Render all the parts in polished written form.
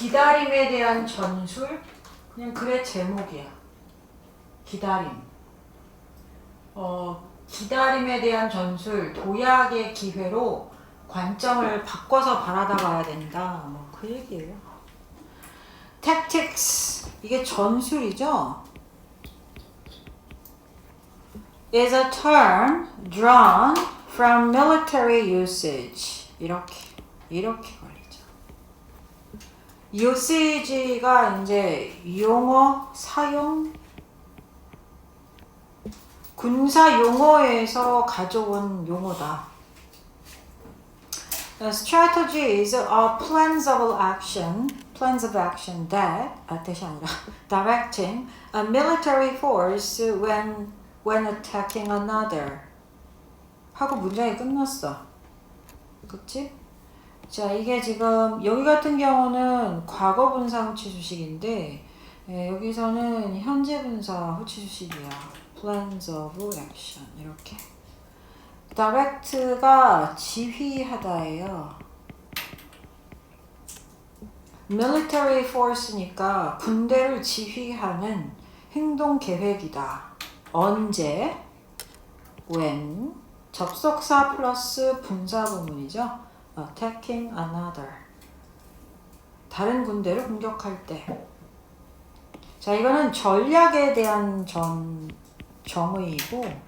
기다림에 대한 전술? 그냥 글의 제목이야. 기다림. 기다림에 대한 전술, 도약의 기회로 관점을 바꿔서 바라다봐야 된다. 뭐 그 얘기예요. Tactics, 이게 전술이죠. is a term drawn from military usage. 이렇게 걸리죠. usage가 이제 용어, 사용, 군사 용어에서 가져온 용어다. Strategies are plans of action that, 뜻이 아니라, directing a military force when attacking another. 하고 문장이 끝났어. 그치? 자, 이게 지금, 여기 같은 경우는 과거 분사 후치 수식인데, 여기서는 현재 분사 후치 수식이야. plans of action. 이렇게. direct가 지휘하다예요. military force니까 군대를 지휘하는 행동 계획이다. 언제? when. 접속사 플러스 분사 부문이죠. attacking another. 다른 군대를 공격할 때. 자, 이거는 전략에 대한 정의이고,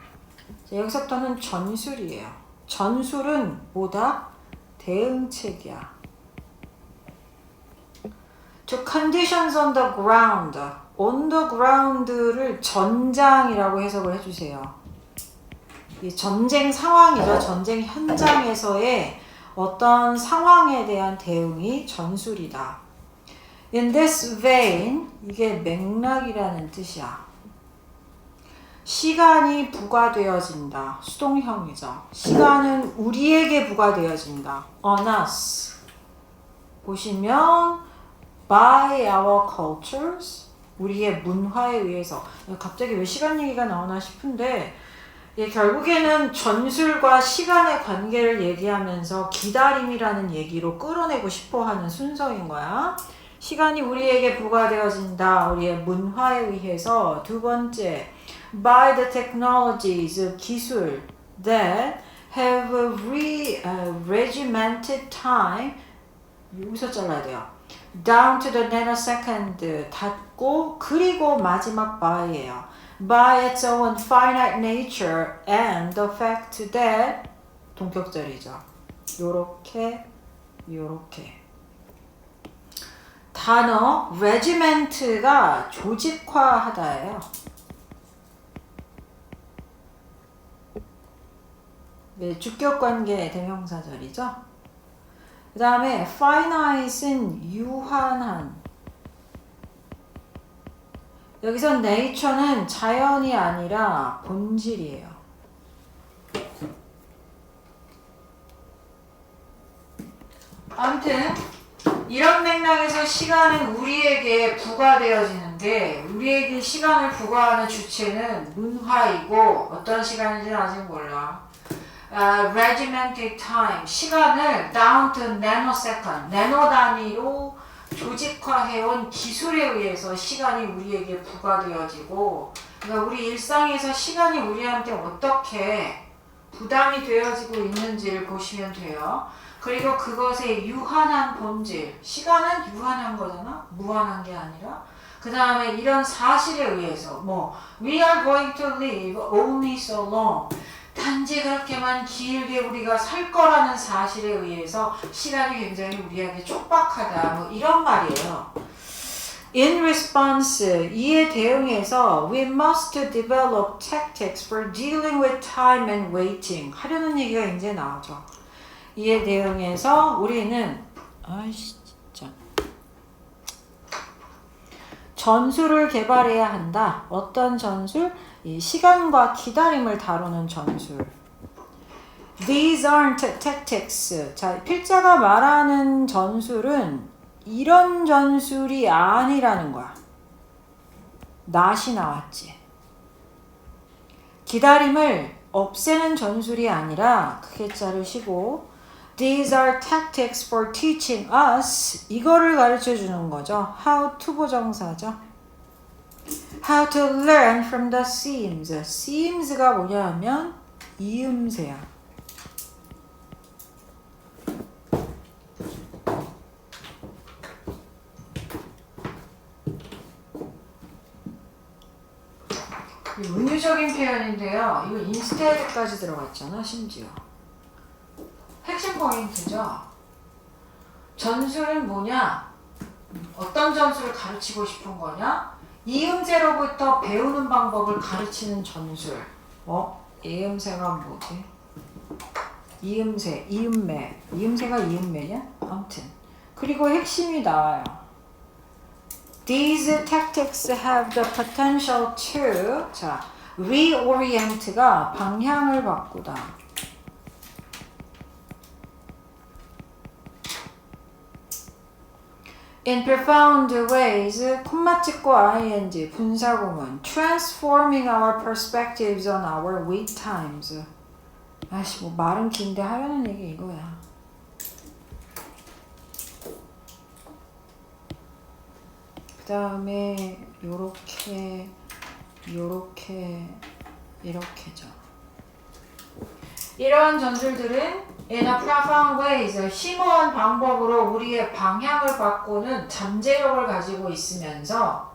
여기서부터는 전술이에요. 전술은 뭐다? 대응책이야. To conditions on the ground. on the ground를 전장이라고 해석을 해주세요. 이 전쟁 상황이죠. 전쟁 현장에서의 어떤 상황에 대한 대응이 전술이다. In this vein, 이게 맥락이라는 뜻이야. 시간이 부과되어진다. 수동형이죠. 시간은 우리에게 부과되어진다. On us. 보시면 by our cultures, 우리의 문화에 의해서. 갑자기 왜 시간 얘기가 나오나 싶은데, 결국에는 전술과 시간의 관계를 얘기하면서 기다림이라는 얘기로 끌어내고 싶어하는 순서인 거야. 시간이 우리에게 부과되어진다. 우리의 문화에 의해서. 두 번째, by the technologies, 기술 that have regimented time, 여기서 잘라야 돼요. down to the nanosecond, 닫고, 그리고 마지막 by예요. by its own finite nature and the fact that, 동격절이죠. 요렇게 단어 regiment가 조직화하다예요. 네, 주격관계 대명사절이죠. 그 다음에 finite은 유한한. 여기서 nature는 자연이 아니라 본질이에요. 아무튼 이런 맥락에서 시간은 우리에게 부과되어지는데, 우리에게 시간을 부과하는 주체는 문화이고, 어떤 시간인지는 아직 몰라. regimented time, 시간을 down to nanosecond, 나노 단위로 조직화해온 기술에 의해서 시간이 우리에게 부과되어지고, 그러니까 우리 일상에서 시간이 우리한테 어떻게 부담이 되어지고 있는지를 보시면 돼요. 그리고 그것의 유한한 본질, 시간은 유한한 거잖아? 무한한 게 아니라. 그 다음에 이런 사실에 의해서 we are going to live only so long, 단지 그렇게만 길게 우리가 살 거라는 사실에 의해서 시간이 굉장히 우리에게 촉박하다. 이런 말이에요. In response, 이에 대응해서 we must develop tactics for dealing with time and waiting. 하려는 얘기가 이제 나오죠. 이에 대응해서 우리는 진짜 전술을 개발해야 한다. 어떤 전술? 이 시간과 기다림을 다루는 전술. These aren't tactics. 자, 필자가 말하는 전술은 이런 전술이 아니라는 거야. 낫이 나왔지. 기다림을 없애는 전술이 아니라, 크게 자르시고, These are tactics for teaching us. 이거를 가르쳐 주는 거죠. How to 보정사죠. How to learn from the seams. seams가 뭐냐 하면 이음새야. 은유적인 표현인데요. 이거 instead까지 들어갔잖아, 심지어. 핵심 포인트죠. 전술은 뭐냐? 어떤 전술을 가르치고 싶은 거냐? 이음새로부터 배우는 방법을 가르치는 전술. 이음새가 뭐지? 이음새, 이음매. 이음새가 이음매냐? 아무튼. 그리고 핵심이 나와요. These tactics have the potential to, 자, reorient가 방향을 바꾸다. In profound ways, 콤마 찍고 ing, 분사구문. Transforming our perspectives on our weak times. 아씨, 뭐 말은 긴데 하려는 얘기 이거야. 그 다음에 요렇게 이렇게죠. 이러한 전술들은 in a profound ways, 심오한 방법으로 우리의 방향을 바꾸는 잠재력을 가지고 있으면서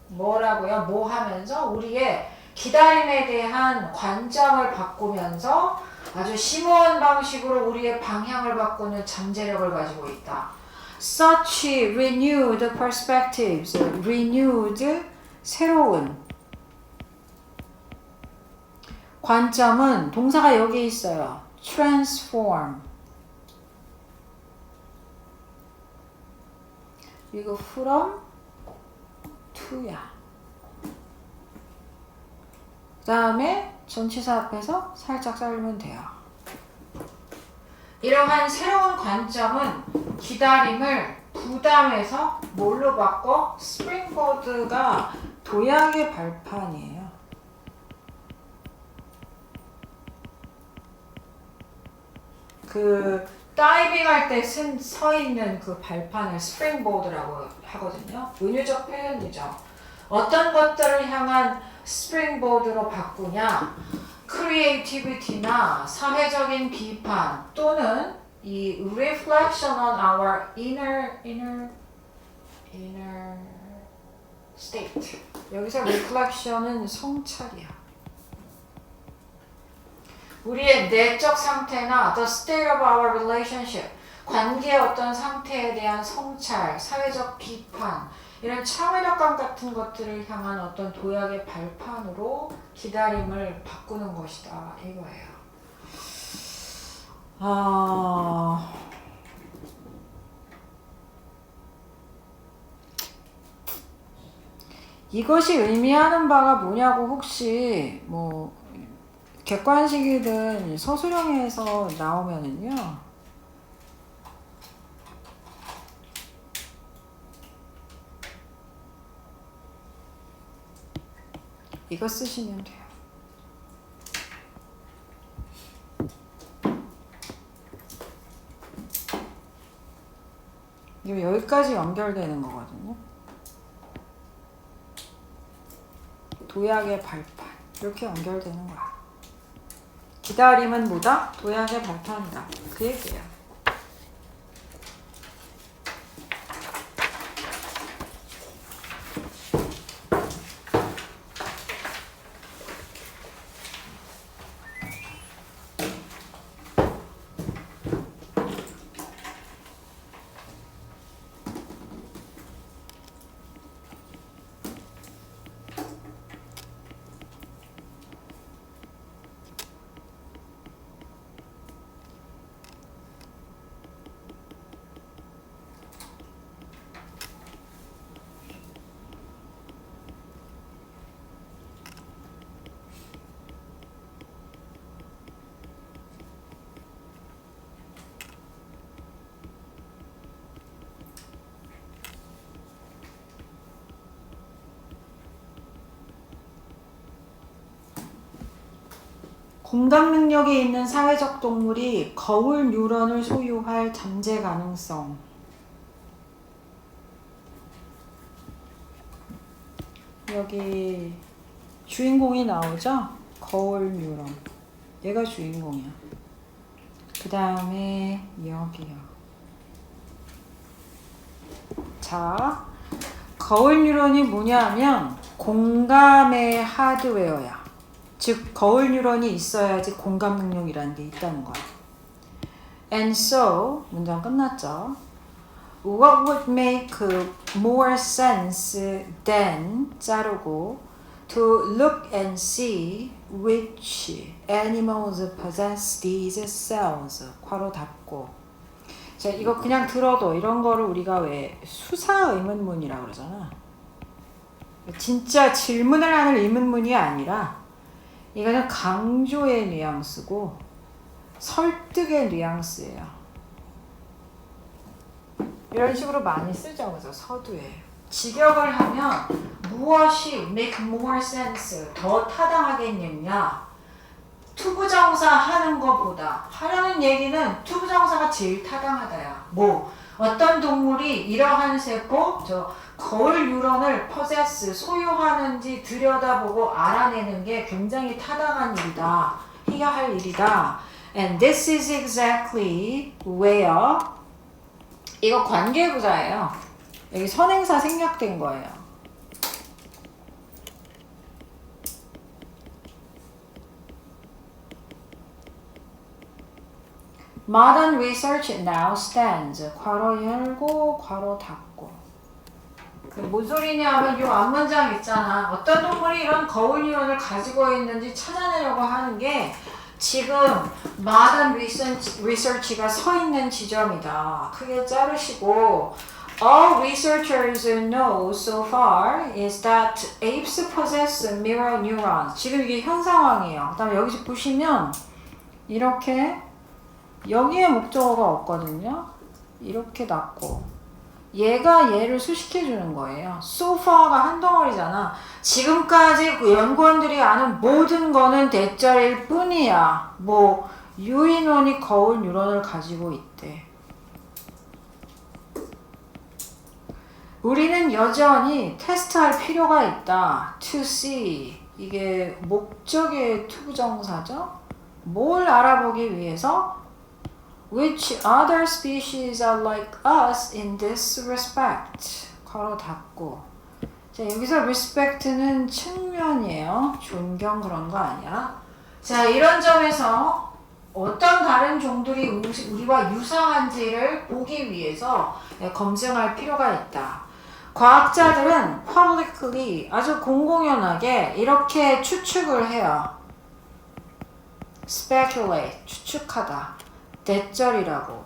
뭐라고요? 뭐 하면서 우리의 기다림에 대한 관점을 바꾸면서 아주 심오한 방식으로 우리의 방향을 바꾸는 잠재력을 가지고 있다. Such renewed perspectives, renewed, 새로운. 관점은 동사가 여기 있어요. transform. 이거 from to야. 그 다음에 전치사 앞에서 살짝 자르면 돼요. 이러한 새로운 관점은 기다림을 부담에서 뭘로 바꿔? 스프링보드가 도약의 발판이에요. 그 다이빙 할 때 서 있는 그 발판을 스프링보드라고 하거든요. 은유적 표현이죠. 어떤 것들을 향한 스프링보드로 바꾸냐? 크리에이티비티나 사회적인 비판 또는 이 reflection on our inner state. 여기서 reflection은 성찰이야. 우리의 내적 상태나 the state of our relationship, 관계의 어떤 상태에 대한 성찰, 사회적 비판, 이런 참회력감 같은 것들을 향한 어떤 도약의 발판으로 기다림을 바꾸는 것이다. 이거예요. 이것이 의미하는 바가 뭐냐고 혹시 뭐 객관식이든 서술형에서 나오면은요. 이거 쓰시면 돼요. 이거 여기까지 연결되는 거거든요. 도약의 발판. 이렇게 연결되는 거야. 기다림은 뭐다? 도약의 발판이다. 그 얘기예요. 공감 능력이 있는 사회적 동물이 거울 뉴런을 소유할 잠재 가능성. 여기 주인공이 나오죠? 거울 뉴런. 얘가 주인공이야. 그 다음에 여기요. 자, 거울 뉴런이 뭐냐면 공감의 하드웨어야. 즉 거울 뉴런이 있어야지 공감 능력이라는 게 있다는 거야. And so 문장 끝났죠. What would make more sense than 자르고 to look and see which animals possess these cells 괄호 닫고. 자, 이거 그냥 들어도 이런 거를 우리가 왜 수사 의문문이라고 그러잖아. 진짜 질문을 하는 의문문이 아니라 이거는 강조의 뉘앙스고 설득의 뉘앙스예요. 이런 식으로 많이 쓰죠. 그래서 서두에. 직역을 하면 무엇이 make more sense, 더 타당하겠느냐. 투부정사 하는 것보다 하라는 얘기는 투부정사가 제일 타당하다야. 뭐 어떤 동물이 이러한 세포, 거울 뉴런을 possess, 소유하는지 들여다보고 알아내는 게 굉장히 타당한 일이다. 해야 할 일이다. And this is exactly where 이거 관계부사예요. 여기 선행사 생략된 거예요. Modern research now stands. 괄호 열고 괄호 닫고. 뭔 소리냐 하면 요 앞문장 있잖아. 어떤 동물이 이런 거울 뉴런을 가지고 있는지 찾아내려고 하는 게 지금 modern research가 서 있는 지점이다. 크게 자르시고 all researchers know so far is that apes possess mirror neurons. 지금 이게 현 상황이에요. 그 다음에 여기서 보시면 이렇게 여기에 목적어가 없거든요. 이렇게 놨고 얘가 얘를 수식해주는 거예요. so far가 한 덩어리잖아. 지금까지 연구원들이 아는 모든 거는 대절일 뿐이야. 뭐 유인원이 거울 뉴런을 가지고 있대. 우리는 여전히 테스트할 필요가 있다. to see. 이게 목적의 투부정사죠. 뭘 알아보기 위해서? Which other species are like us in this respect? 괄호 닫고. 자, 여기서 respect는 측면이에요. 존경 그런 거 아니야. 자, 이런 점에서 어떤 다른 종들이 우리와 유사한지를 보기 위해서 검증할 필요가 있다. 과학자들은 publicly 아주 공공연하게 이렇게 추측을 해요. speculate, 추측하다. 대절이라고.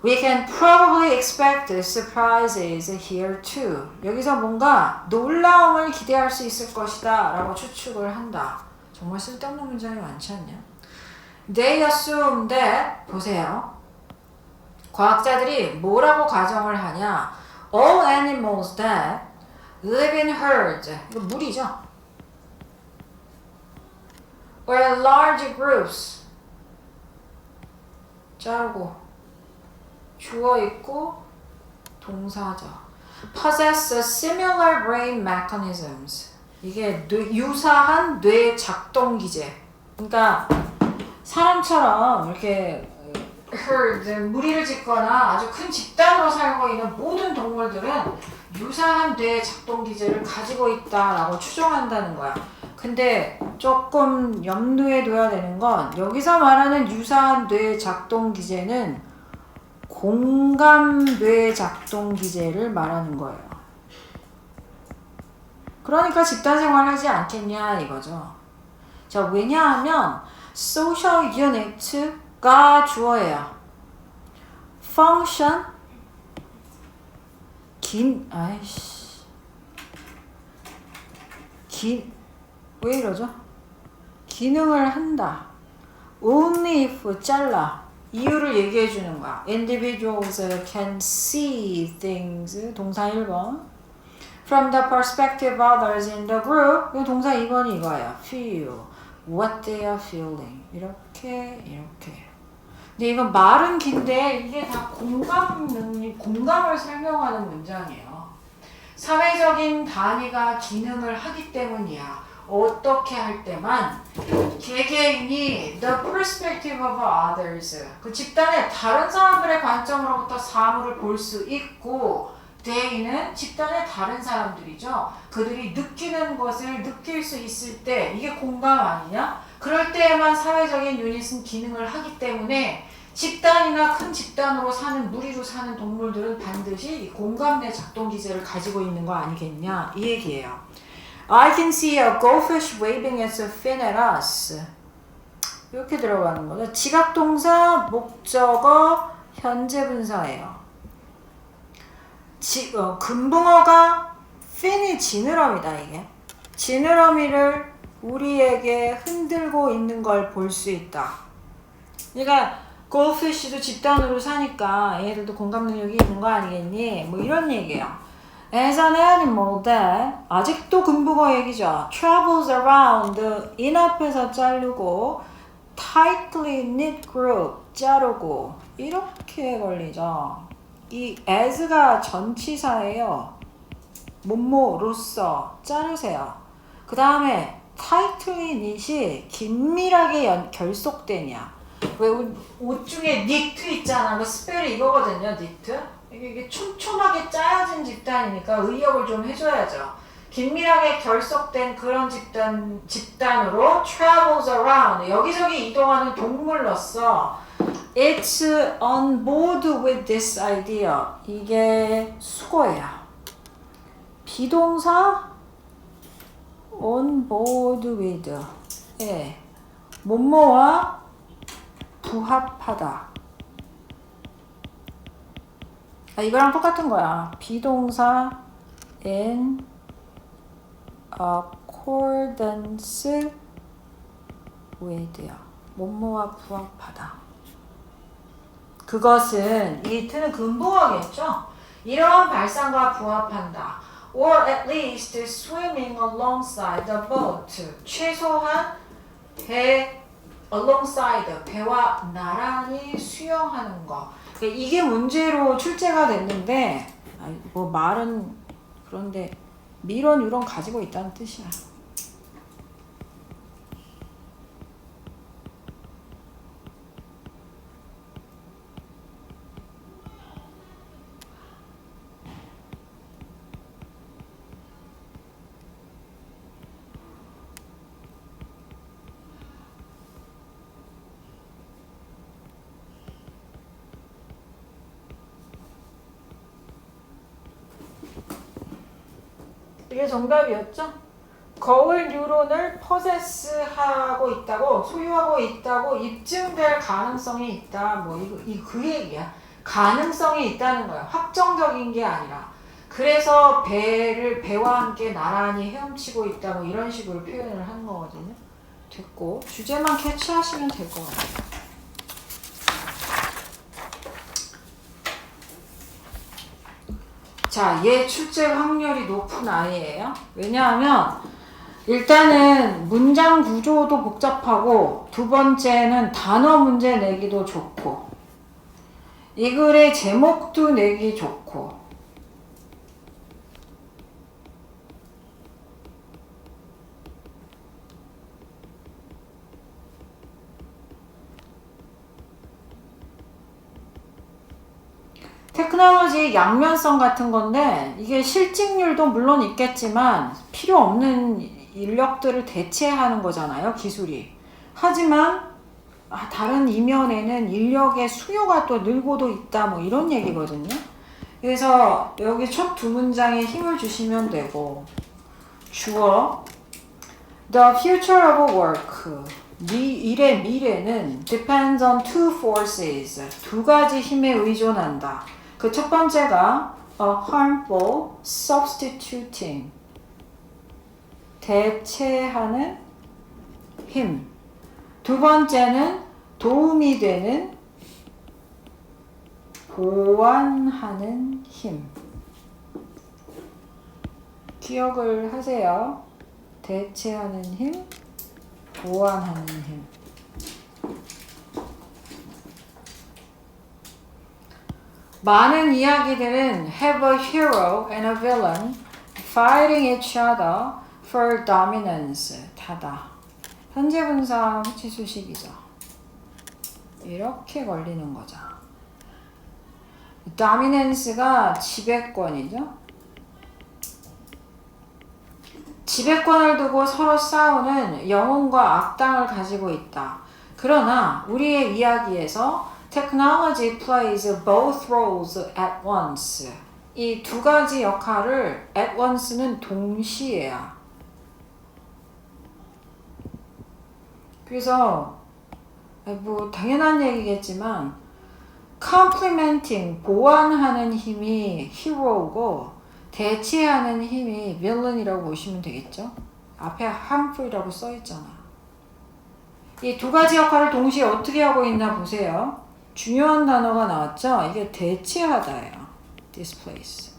We can probably expect surprises here too. 여기서 뭔가 놀라움을 기대할 수 있을 것이다 라고 추측을 한다. 정말 쓸데없는 문장이 많지 않냐? They assume that, 보세요. 과학자들이 뭐라고 가정을 하냐? All animals that live in herds. 이거 무리죠? Or large groups. 자르고 주어 있고 동사죠. possess similar brain mechanisms. 이게 유사한 뇌 작동 기제. 그러니까 사람처럼 이렇게 herd, 무리를 짓거나 아주 큰 집단으로 살고 있는 모든 동물들은 유사한 뇌 작동 기제를 가지고 있다라고 추정한다는 거야. 근데 조금 염두에 둬야 되는 건 여기서 말하는 유사한 뇌 작동 기제는 공감 뇌 작동 기제를 말하는 거예요. 그러니까 집단 생활하지 않겠냐 이거죠. 자, 왜냐하면 social unit가 주어예요. function 왜 이러죠? 기능을 한다. Only if 잘라. 이유를 얘기해 주는 거야. Individuals can see things. 동사 1번. From the perspective of others in the group. 이 동사 2번이 이거예요. Feel. what they are feeling. 이렇게. 근데 이건 말은 긴데 이게 다 공감을 설명하는 문장이에요. 사회적인 단위가 기능을 하기 때문이야. 어떻게 할 때만 개개인이 the perspective of others, 그 집단의 다른 사람들의 관점으로부터 사물을 볼 수 있고, they는 집단의 다른 사람들이죠. 그들이 느끼는 것을 느낄 수 있을 때 이게 공감 아니냐? 그럴 때에만 사회적인 유닛은 기능을 하기 때문에 집단이나 큰 집단으로 사는, 무리로 사는 동물들은 반드시 이 공감대 작동 기제를 가지고 있는 거 아니겠냐? 이 얘기예요. I can see a goldfish waving its fin at us. 이렇게 들어가는 거죠. 지각동사, 목적어, 현재 분사예요. 금붕어가 fin이 지느러미다. 이게 지느러미를 우리에게 흔들고 있는 걸 볼 수 있다. 그러니까 goldfish도 집단으로 사니까 얘들도 공감 능력이 있는 거 아니겠니? 뭐 이런 얘기예요. As an animal that, 아직도 금붕어 얘기죠. Travels around, in 앞에서 자르고 tightly knit group, 자르고 이렇게 걸리죠. 이 as가 전치사예요. 뭐뭐로서 자르세요. 그 다음에 tightly knit이 긴밀하게 결속되냐. 왜 옷 중에 knit 있잖아. 그 스펠이 이거거든요. knit. 이게 촘촘하게 짜여진 집단이니까 의역을 좀 해줘야죠. 긴밀하게 결속된 그런 집단으로 travels around, 여기저기 이동하는 동물로서 it's on board with this idea. 이게 수거예요. 비동사 on board with, 예, 뭐뭐와 부합하다. 이거랑 똑같은 거야. 비동사 in accordance with야. 뭐뭐와 부합하다. 그것은, 이 트는 금붕어겠죠? 이러한 발상과 부합한다. Or at least swimming alongside the boat. 최소한 alongside, 배와 나란히 수영하는 거. 이게 문제로 출제가 됐는데, 뭐 말은 그런데 이런 유런 가지고 있다는 뜻이야. 이게 정답이었죠? 거울 뉴런을 포세스하고 있다고, 소유하고 있다고 입증될 가능성이 있다. 뭐 그 얘기야. 가능성이 있다는 거야. 확정적인 게 아니라. 그래서 배와 함께 나란히 헤엄치고 있다. 뭐 이런 식으로 표현을 하는 거거든요. 됐고, 주제만 캐치하시면 될 것 같아요. 자, 얘 출제 확률이 높은 아이예요. 왜냐하면 일단은 문장 구조도 복잡하고, 두 번째는 단어 문제 내기도 좋고, 이 글의 제목도 내기 좋고, 테크놀로지의 양면성 같은 건데, 이게 실직률도 물론 있겠지만 필요 없는 인력들을 대체하는 거잖아요, 기술이. 하지만 다른 이면에는 인력의 수요가 또 늘고도 있다, 뭐 이런 얘기거든요. 그래서 여기 첫 두 문장에 힘을 주시면 되고, 주어 The future of work, 일의 미래는 depends on two forces, 두 가지 힘에 의존한다. 그 첫 번째가 a harmful substituting, 대체하는 힘. 두 번째는 도움이 되는, 보완하는 힘. 기억을 하세요. 대체하는 힘, 보완하는 힘. 많은 이야기들은 have a hero and a villain fighting each other for dominance. 다다. 현재 분사 후치수식이죠. 이렇게 걸리는 거죠. dominance가 지배권이죠. 지배권을 두고 서로 싸우는 영웅과 악당을 가지고 있다. 그러나 우리의 이야기에서 technology plays both roles at once. 이 두 가지 역할을 at once는 동시에야. 그래서 뭐 당연한 얘기겠지만 complementing, 보완하는 힘이 hero고 대체하는 힘이 villain이라고 보시면 되겠죠. 앞에 harmful이라고 써있잖아. 이 두 가지 역할을 동시에 어떻게 하고 있나 보세요. 중요한 단어가 나왔죠. 이게 대체하다예요. displace.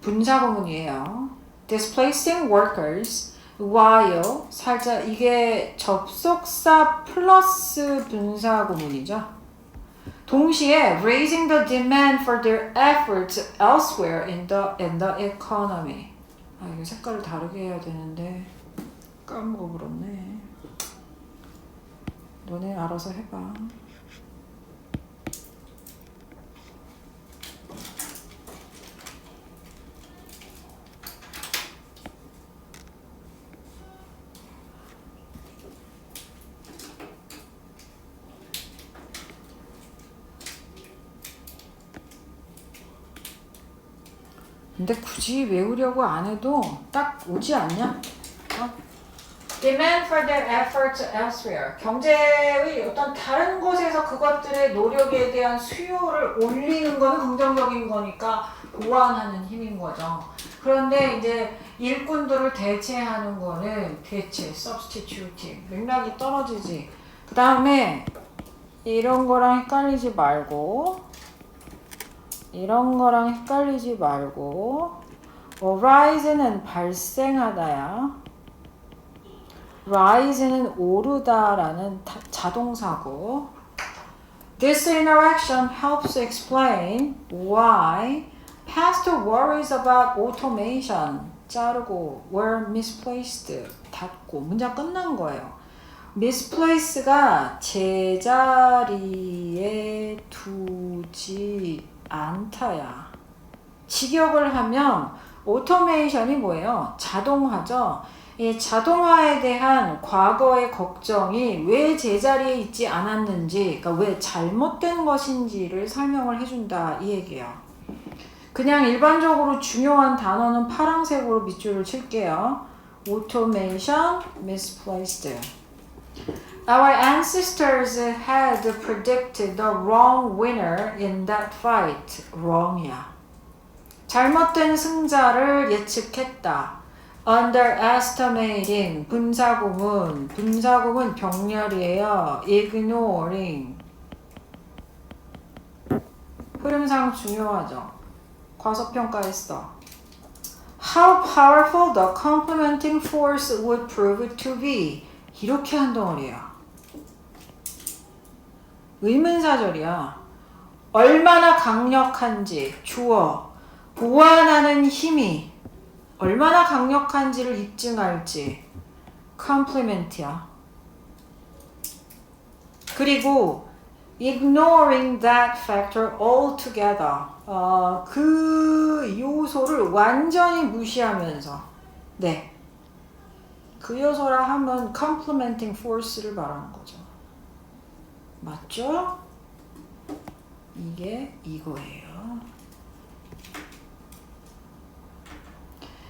분사구문이에요. displacing workers while 살짝 이게 접속사 플러스 분사구문이죠. 동시에 raising the demand for their efforts elsewhere in the economy. 아, 이거 색깔을 다르게 해야 되는데 까먹어버렸네. 너네 알아서 해봐. 근데 굳이 외우려고 안 해도 딱 오지 않냐? Demand for their efforts elsewhere. 경제의 어떤 다른 곳에서 그것들의 노력에 대한 수요를 올리는 거는 긍정적인 거니까 보완하는 힘인 거죠. 그런데 이제 일꾼들을 대체하는 거는 대체, substituting. 맥락이 떨어지지. 그 다음에 이런 거랑 헷갈리지 말고 이런 거랑 헷갈리지 말고 arise는 발생하다야. rise는 오르다라는 자동사고 This interaction helps explain why past worries about automation 자르고 were misplaced 닫고 문장 끝난 거예요. misplace가 제자리에 두지 않다야. 직역을 하면 오토메이션이 뭐예요? 자동화죠. 이 자동화에 대한 과거의 걱정이 왜 제자리에 있지 않았는지, 그러니까 왜 잘못된 것인지를 설명을 해준다 이 얘기예요. 그냥 일반적으로 중요한 단어는 파란색으로 밑줄을 칠게요. automation, misplaced. Our ancestors had predicted the wrong winner in that fight. wrong이야. 잘못된 승자를 예측했다. underestimating 분사구문. 분사구문 병렬이에요. ignoring. 흐름상 중요하죠. 과소평가했어. How powerful the complementing force would prove to be. 이렇게 한 덩어리야. 의문사절이야. 얼마나 강력한지 주어 보완하는 힘이 얼마나 강력한지를 입증할지 complement이야. 그리고 ignoring that factor altogether 그 요소를 완전히 무시하면서 네. 그 요소라 하면 complementing force를 말하는 거죠. 맞죠? 이게 이거예요.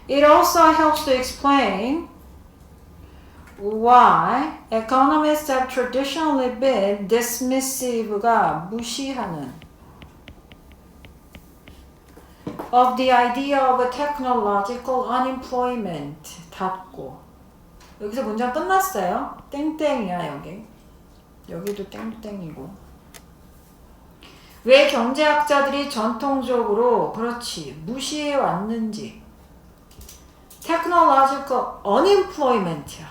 It also helps to explain why economists have traditionally been dismissive가 무시하는 of the idea of a technological unemployment 닫고 여기서 문장 끝났어요. 땡땡이야 여기. 여기도 땡땡이고. 왜 경제학자들이 전통적으로 그렇지 무시해 왔는지. technological unemployment야.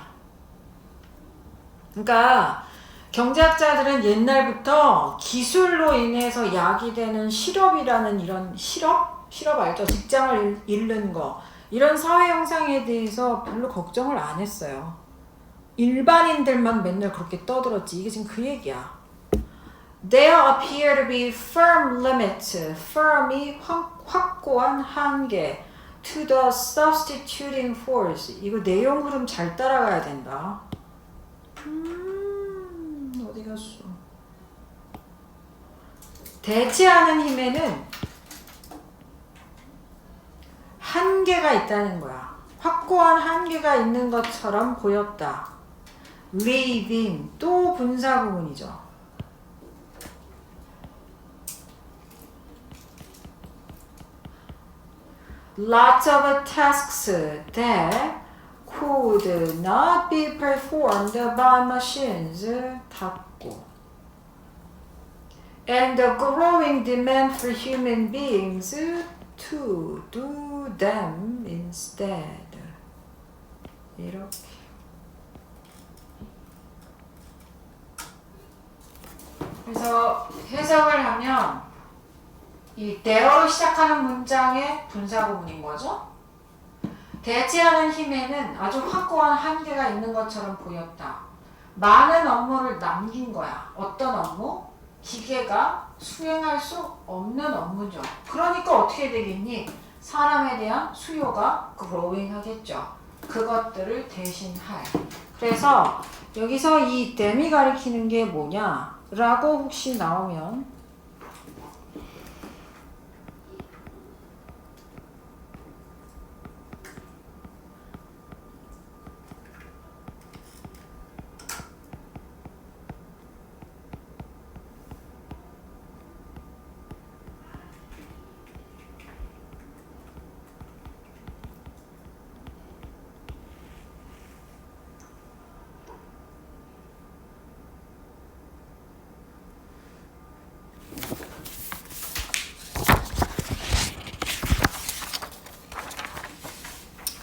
그러니까 경제학자들은 옛날부터 기술로 인해서 야기되는 실업이라는 이런 실업 알죠? 직장을 잃는 거 이런 사회 형상에 대해서 별로 걱정을 안 했어요. 일반인들만 맨날 그렇게 떠들었지. 이게 지금 그 얘기야. There appear to be firm limits. firm이 확고한 한계. To the substituting force. 이거 내용 흐름 잘 따라가야 된다. 어디 갔어? 대체하는 힘에는 한계가 있다는 거야. 확고한 한계가 있는 것처럼 보였다. within 또 분사 구문이죠. Lots of tasks that could not be performed by machines 닫고 and the growing demand for human beings to do them instead 이렇게 그래서 해석을 하면 이 there로 시작하는 문장의 분사구문인 거죠. 대체하는 힘에는 아주 확고한 한계가 있는 것처럼 보였다. 많은 업무를 남긴 거야. 어떤 업무? 기계가 수행할 수 없는 업무죠. 그러니까 어떻게 되겠니? 사람에 대한 수요가 growing 하겠죠. 그것들을 대신할. 그래서 여기서 이 them이 가리키는 게 뭐냐? 라고 혹시 나오면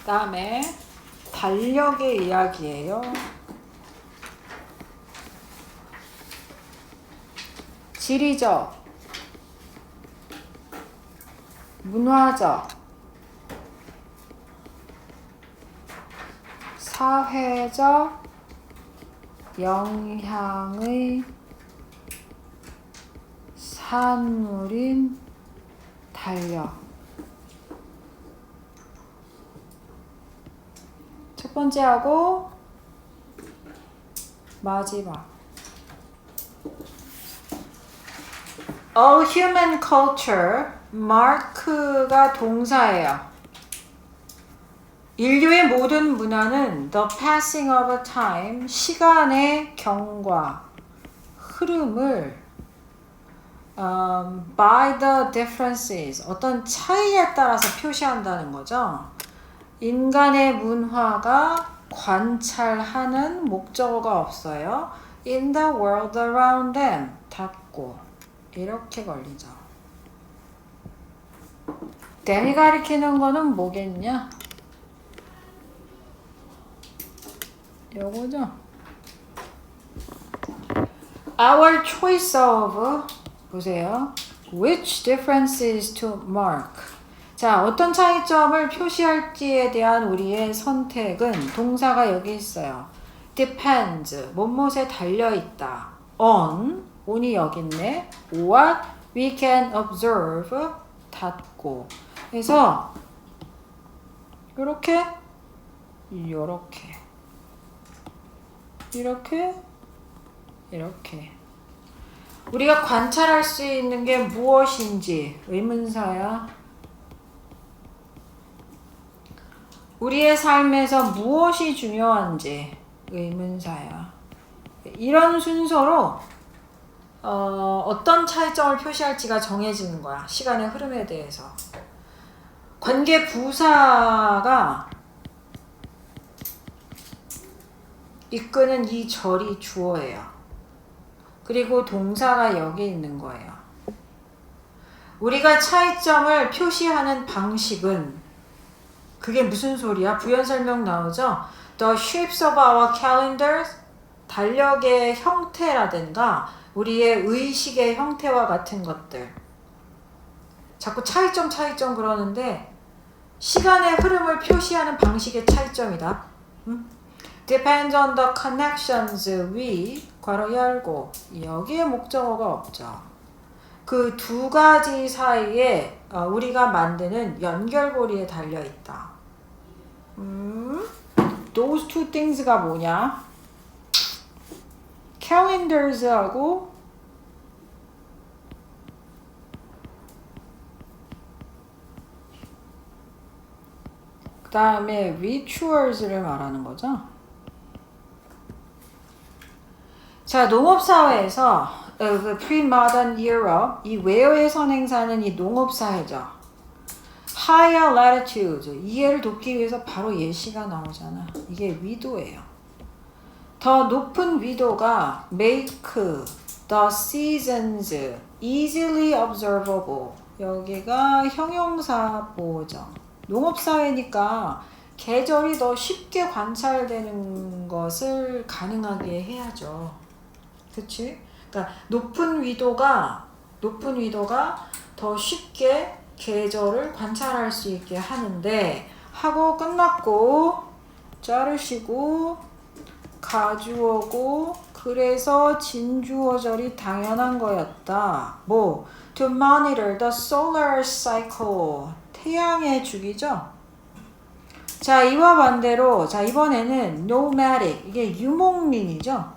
다음에 달력의 이야기예요. 지리적, 문화적, 사회적 영향의 산물인 달력. 첫 번째하고 마지막. All human culture, mark가 동사예요. 인류의 모든 문화는 the passing of time, 시간의 경과, 흐름을 by the differences, 어떤 차이에 따라서 표시한다는 거죠. 인간의 문화가 관찰하는 목적어가 없어요. In the world around them, 닫고 이렇게 걸리죠. them이 가리키는 거는 뭐겠냐? 요거죠. Our choice of 보세요. Which differences to mark. 자, 어떤 차이점을 표시할지에 대한 우리의 선택은 동사가 여기 있어요. Depends, 뭐뭇에 달려있다. on이 여기 있네. What we can observe, 닫고. 그래서 요렇게 이렇게 우리가 관찰할 수 있는 게 무엇인지 의문사야. 우리의 삶에서 무엇이 중요한지 의문사야. 이런 순서로 어떤 차이점을 표시할지가 정해지는 거야. 시간의 흐름에 대해서. 관계 부사가 이끄는 이 절이 주어예요. 그리고 동사가 여기 있는 거예요. 우리가 차이점을 표시하는 방식은 그게 무슨 소리야? 부연 설명 나오죠? The shapes of our calendars 달력의 형태라든가 우리의 의식의 형태와 같은 것들. 자꾸 차이점 그러는데 시간의 흐름을 표시하는 방식의 차이점이다. Depends on the connections we 괄호 열고 여기에 목적어가 없죠. 그 두 가지 사이에 우리가 만드는 연결고리에 달려있다. Those two things가 뭐냐? calendars하고 그 다음에 rituals를 말하는 거죠. 자, 농업사회에서 그 pre-modern era 이 where의 선행사는 이 농업사회죠. higher latitude 이해를 돕기 위해서 바로 예시가 나오잖아. 이게 위도예요. 더 높은 위도가 make the seasons easily observable 여기가 형용사 보호죠. 농업사회니까 계절이 더 쉽게 관찰되는 것을 가능하게 해야죠. 그치? 그러니까 높은 위도가 더 쉽게 계절을 관찰할 수 있게 하는데 하고 끝났고 자르시고 가주어고 그래서 진주어절이 당연한 거였다. 뭐 to monitor the solar cycle 태양의 주기죠. 자, 이와 반대로 자 이번에는 nomadic 이게 유목민이죠.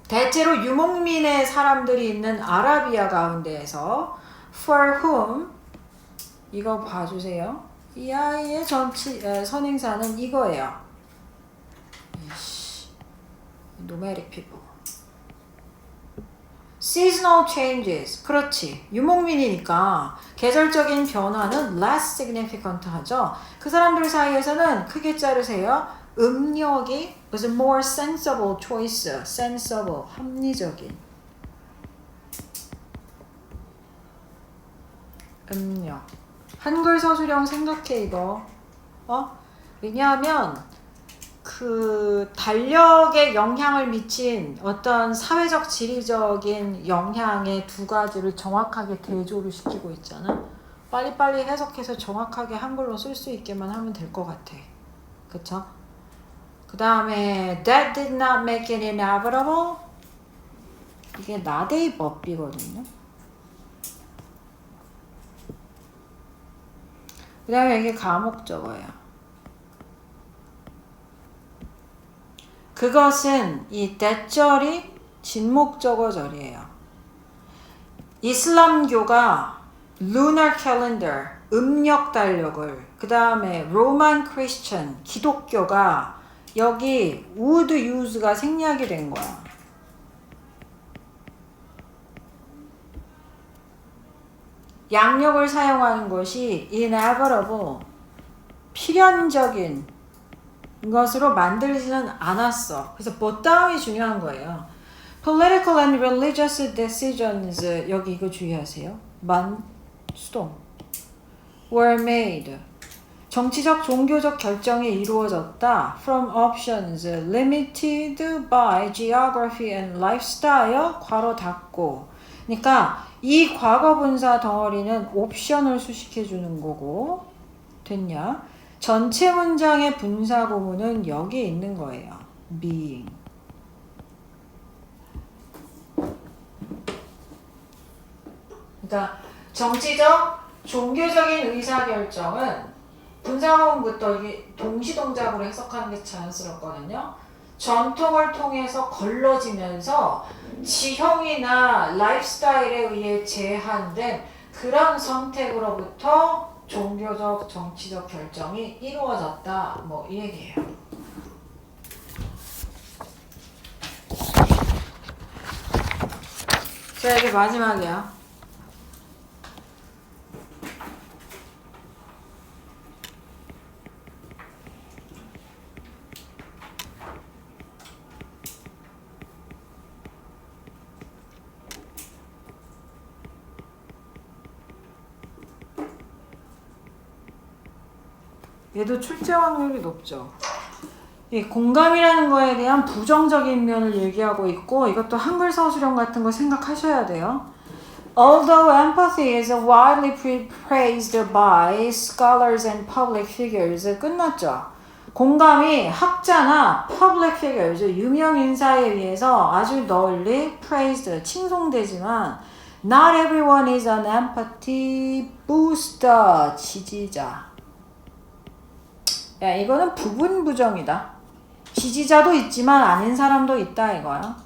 대체로 유목민의 사람들이 있는 아라비아 가운데에서 for whom 이거 봐주세요. 이 아이의 선행사는 이거예요. nomadic people. seasonal changes. 그렇지. 유목민이니까 계절적인 변화는 less significant 하죠. 그 사람들 사이에서는 크게 자르세요. 음력이 was a more sensible choice. sensible. 합리적인. 음력. 한글 서술형 생각해 이거. 왜냐하면 그 달력에 영향을 미친 어떤 사회적 지리적인 영향의 두 가지를 정확하게 대조를 시키고 있잖아. 빨리빨리 해석해서 정확하게 한글로 쓸 수 있게만 하면 될 것 같아. 그쵸? 그 다음에 that did not make it inevitable 이게 나데이 법비거든요. 그 다음에 이게 가목적어예요. 그것은 이 that절이 진목적어절이에요. 이슬람교가 lunar calendar 음력 달력을 그 다음에 Roman Christian 기독교가 여기 would use가 생략이 된 거야. 양력을 사용하는 것이 inevitable 필연적인 것으로 만들지는 않았어. 그래서 보다음이 중요한 거예요. Political and religious decisions 여기 이거 주의하세요. 수동 were made 정치적 종교적 결정이 이루어졌다. From options limited by geography and lifestyle 괄호 닫고 그러니까 이 과거분사 덩어리는 옵션을 수식해 주는 거고 됐냐? 전체 문장의 분사 구문은 여기 있는 거예요. being. 그러니까 정치적, 종교적인 의사결정은 분사 구문부터 이게 동시동작으로 해석하는 게 자연스럽거든요. 전통을 통해서 걸러지면서 지형이나 라이프스타일에 의해 제한된 그런 선택으로부터 종교적, 정치적 결정이 이루어졌다. 뭐 이 얘기예요. 자, 이게 마지막이야. 얘도 출제 확률이 높죠. 이 공감이라는 거에 대한 부정적인 면을 얘기하고 있고 이것도 한글 서술형 같은 거 생각하셔야 돼요. Although empathy is widely praised by scholars and public figures. 끝났죠. 공감이 학자나 public figures, 유명 인사에 의해서 아주 널리 praised, 칭송되지만 not everyone is an empathy booster, 지지자. 야, 이거는 부분 부정이다. 지지자도 있지만 아닌 사람도 있다 이거야.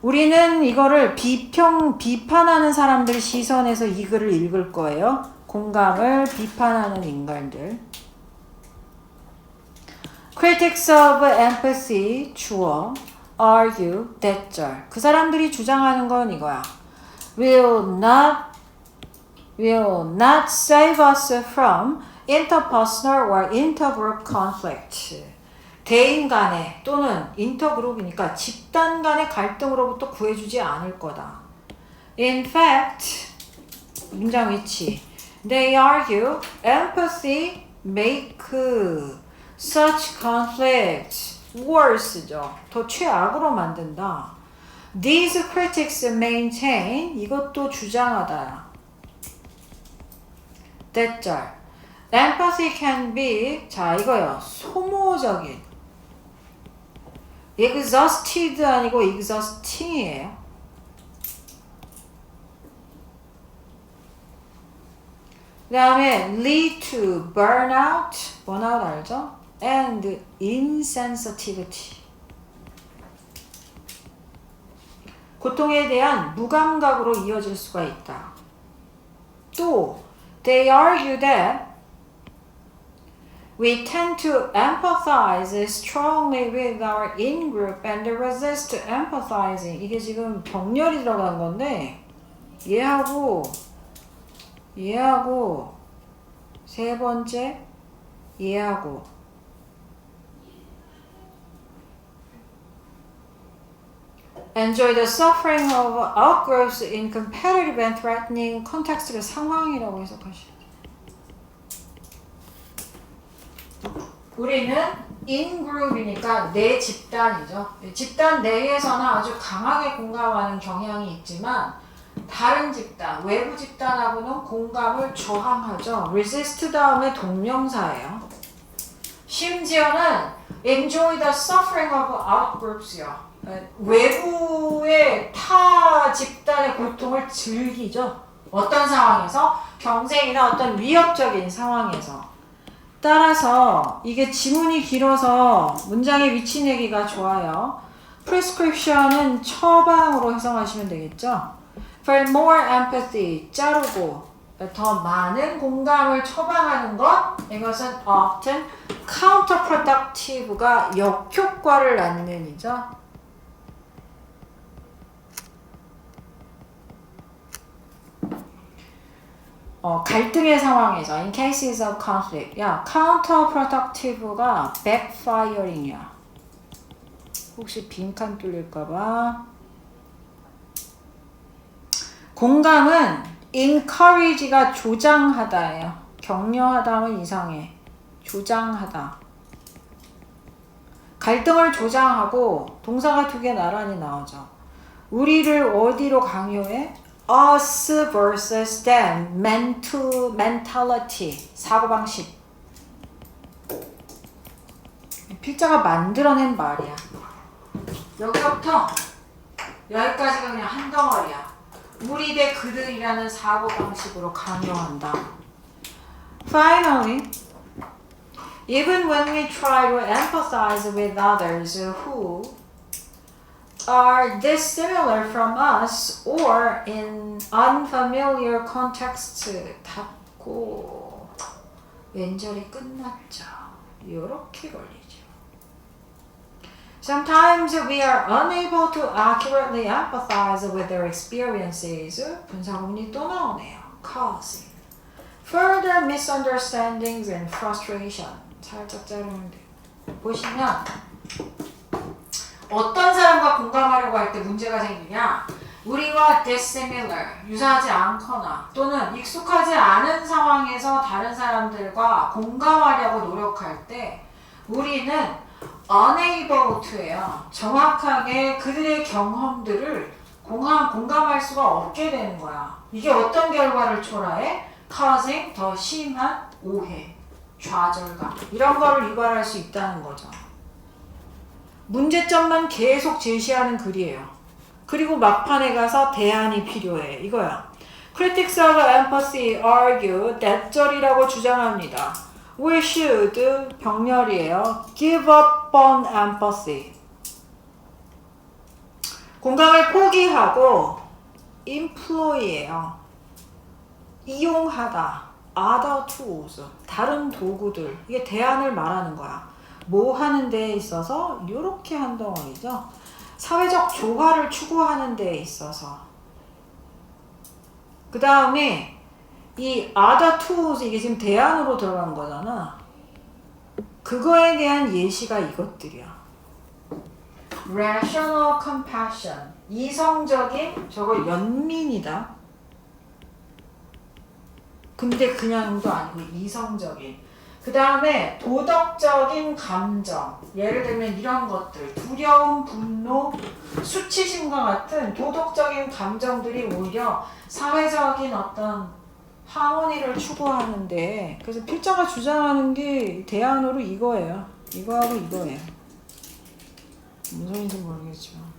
우리는 이거를 비판하는 사람들 시선에서 이 글을 읽을 거예요. 공감을 비판하는 인간들. Critics of empathy, 주어, argue, 대절. 그 사람들이 주장하는 건 이거야. Will not save us from interpersonal or intergroup conflict. 대인 간의 또는 인터그룹이니까 집단 간의 갈등으로부터 구해주지 않을 거다. In fact, 문장 위치. They argue empathy make such conflict worse죠. 더 최악으로 만든다. These critics maintain, 이것도 주장하다. 대절. Empathy can be, 자 이거요. 소모적인. exhausted 아니고 exhausting이에요. 그 다음에 lead to burnout, burnout 알죠? and insensitivity. 고통에 대한 무감각으로 이어질 수가 있다. 또 they argue that we tend to empathize strongly with our in-group and resist empathizing. 이게 지금 병렬이 들어간 건데 얘하고 세 번째 얘하고 enjoy the suffering of outgrowths in competitive and threatening context를 상황이라고 해석하시죠. 우리는 인그룹이니까 내 집단이죠. 집단 내에서는 아주 강하게 공감하는 경향이 있지만 다른 집단, 외부 집단하고는 공감을 저항하죠. resist 다음에 동명사예요. 심지어는 enjoy the suffering of outgroups요. 외부의 타 집단의 고통을 즐기죠. 어떤 상황에서? 경쟁이나 어떤 위협적인 상황에서. 따라서 이게 지문이 길어서 문장의 위치 내기가 좋아요. prescription은 처방으로 해석하시면 되겠죠. For more empathy, 자르고 더 많은 공감을 처방하는 것, 이것은 often counterproductive가 역효과를 낳는 이죠. 갈등의 상황에서 in cases of conflict. 야, counterproductive가 backfiring이야. 혹시 빈칸 뚫릴까봐. 공감은 encourage가 조장하다예요. 격려하다는 이상해. 조장하다. 갈등을 조장하고 동사가 두 개 나란히 나오죠. 우리를 어디로 강요해? us versus them, mentality, 사고방식. 필자가 만들어낸 말이야. 여기서부터 여기까지가 그냥 한 덩어리야. 우리 대 그들이라는 사고방식으로 강요한다. Finally, even when we try to empathize with others who are dissimilar from us or in unfamiliar contexts, 닫고 왼절이 끝났죠. 요렇게 걸리죠. Sometimes we are unable to accurately empathize with their experiences. 분사구문이 또 나오네요. Causing further misunderstandings and frustration. 살짝 자르면 돼요. 보시면 어떤 사람과 공감하려고 할 때 문제가 생기냐? 우리와 dissimilar, 유사하지 않거나 또는 익숙하지 않은 상황에서 다른 사람들과 공감하려고 노력할 때 우리는 unable to예요. 정확하게 그들의 경험들을 공감할 수가 없게 되는 거야. 이게 어떤 결과를 초래해? causing 더 심한 오해, 좌절감 이런 거를 유발할 수 있다는 거죠. 문제점만 계속 제시하는 글이에요. 그리고 막판에 가서 대안이 필요해. 이거야. Critics of empathy argue 대절이라고 주장합니다. We should 병렬이에요. Give up on empathy. 공감을 포기하고 employ예요. 이용하다. other tools. 다른 도구들. 이게 대안을 말하는 거야. 뭐 하는 데에 있어서 이렇게 한 덩어리죠. 사회적 조화를 추구하는 데에 있어서. 그 다음에 이 other tools 이게 지금 대안으로 들어간 거잖아. 그거에 대한 예시가 이것들이야. rational compassion. 이성적인 저거 연민이다. 근데 그냥도 아니고 이성적인. 그 다음에 도덕적인 감정. 예를 들면 이런 것들. 두려움, 분노, 수치심과 같은 도덕적인 감정들이 오히려 사회적인 어떤 하모니를 추구하는데 그래서 필자가 주장하는 게 대안으로 이거예요. 이거하고 이거예요. 무슨 소리인지 모르겠지만.